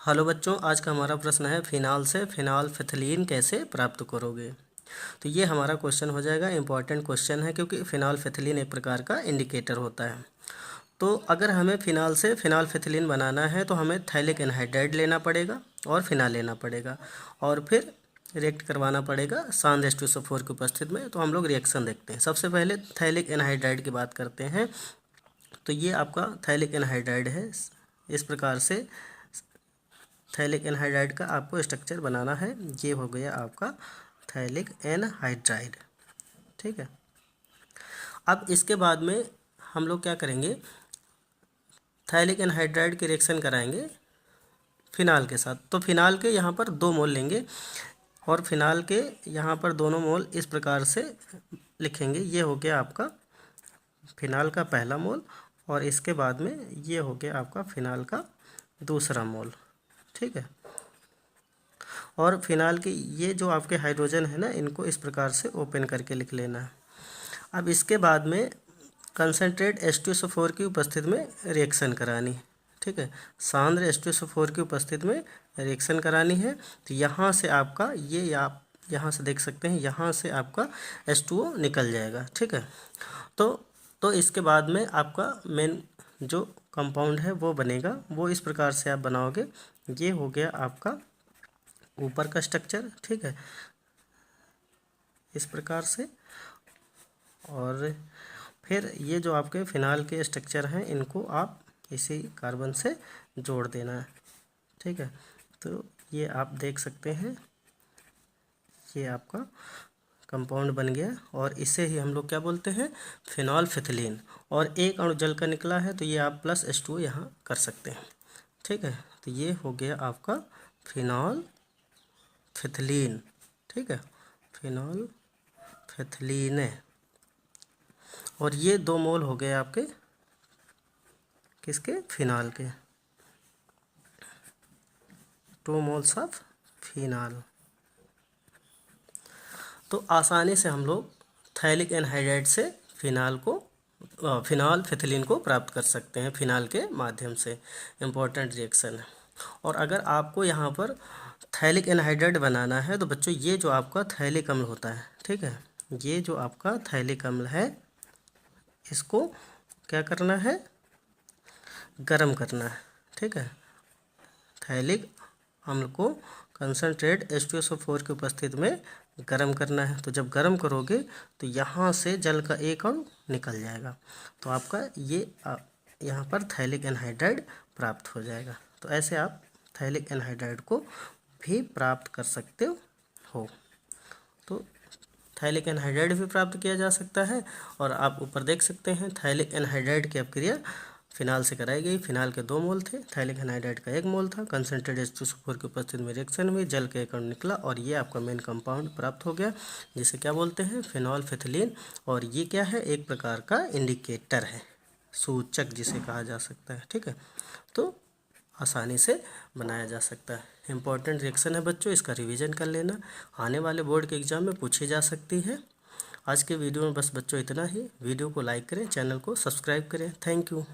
Hello बच्चों, आज का हमारा प्रश्न है फिनाल से फिनाल्फिथिलीन कैसे प्राप्त करोगे। तो ये हमारा क्वेश्चन हो जाएगा। इंपॉर्टेंट क्वेश्चन है क्योंकि फिनाल्फिथिलीन एक प्रकार का इंडिकेटर होता है। तो अगर हमें फिनाल से फिनाल्फिथिलीन बनाना है तो हमें थैलिक एनहाइड्राइड लेना पड़ेगा और फिनाल लेना पड़ेगा और फिर रिएक्ट करवाना पड़ेगा सांद्र H2SO4 की उपस्थिति में। तो हम लोग रिएक्शन देखते हैं। सबसे पहले थैलिक एनहाइड्राइड की बात करते हैं। तो ये आपका थैलिक एनहाइड्राइड है। इस प्रकार से थैलिक एनहाइड्राइड का आपको स्ट्रक्चर बनाना है। ये हो गया आपका थैलिक एनहाइड्राइड। ठीक है। अब इसके बाद में हम लोग क्या करेंगे, थैलिक एनहाइड्राइड की रिएक्शन कराएंगे फिनाल के साथ। तो फिनाल के यहाँ पर 2 मोल लेंगे और फिनाल के यहाँ पर दोनों मोल इस प्रकार से लिखेंगे। ये हो गया आपका फिनाल का पहला मोल और इसके बाद में ये हो गया आपका फिनाल का दूसरा मोल। ठीक है। और फिनाल के ये जो आपके हाइड्रोजन है ना, इनको इस प्रकार से ओपन करके लिख लेना है। अब इसके बाद में कंसनट्रेट H2SO4 की उपस्थिति में रिएक्शन करानी। ठीक है। सांद्र H2SO4 की उपस्थिति में रिएक्शन करानी है। तो यहाँ से आपका ये आप यहाँ से देख सकते हैं, यहाँ से आपका H2O निकल जाएगा। ठीक है। तो इसके बाद में आपका मेन जो कंपाउंड है वो बनेगा। वो इस प्रकार से आप बनाओगे। ये हो गया आपका ऊपर का स्ट्रक्चर। ठीक है, इस प्रकार से। और फिर ये जो आपके फिनाल के स्ट्रक्चर हैं, इनको आप इसी कार्बन से जोड़ देना है। ठीक है। तो ये आप देख सकते हैं, ये आपका कंपाउंड बन गया और इसे ही हम लोग क्या बोलते हैं, फिनाल्फिथिलीन। और एक अणु जल का निकला है तो ये आप प्लस H2O यहाँ कर सकते हैं। ठीक है। तो ये हो गया आपका फिनाल्फिथिलीन। ठीक है, फिनाल्फिथिलीन है। और ये 2 मोल हो गए आपके किसके, फिनाल के। 2 मोल्स ऑफ फिनाल। तो आसानी से हम लोग थैलिक एनहाइड्राइड से फिनाल्फिथिलीन को प्राप्त कर सकते हैं फिनाल के माध्यम से। इम्पोर्टेंट रिएक्शन है। और अगर आपको यहाँ पर थैलिक एनहाइड्राइड बनाना है तो बच्चों ये जो आपका थैलिक अम्ल होता है, ठीक है, ये जो आपका थैलिक अम्ल है, इसको क्या करना है, गरम करना है। ठीक है। थैलिक अम्ल को कंसनट्रेट H2SO4 की उपस्थिति में गरम करना है। तो जब गरम करोगे तो यहाँ से जल का एक अणु निकल जाएगा। तो आपका ये यहाँ पर थैलिक एनहाइड्राइड प्राप्त हो जाएगा। तो ऐसे आप थैलिक एनहाइड्राइड को भी प्राप्त कर सकते हो। तो थैलिक एनहाइड्राइड भी प्राप्त किया जा सकता है। और आप ऊपर देख सकते हैं थैलिक एनहाइड्राइड की अपक्रिया फिनाल से कराई गई। फिनाल के 2 मोल थे, थैलिक एनहाइड्राइड का 1 मोल था। कंसनट्रेट H2SO4 की उपस्थिति में रिएक्शन हुई, जल के एक अणु निकला और ये आपका मेन कंपाउंड प्राप्त हो गया, जिसे क्या बोलते हैं, फिनाल्फिथिलीन। और ये क्या है, एक प्रकार का इंडिकेटर है, सूचक जिसे कहा जा सकता है। ठीक है। तो आसानी से बनाया जा सकता है। इंपॉर्टेंट रिएक्शन है बच्चों, इसका रिवीजन कर लेना, आने वाले बोर्ड के एग्जाम में पूछी जा सकती है। आज के वीडियो में बस बच्चों इतना ही। वीडियो को लाइक करें, चैनल को सब्सक्राइब करें। Thank you.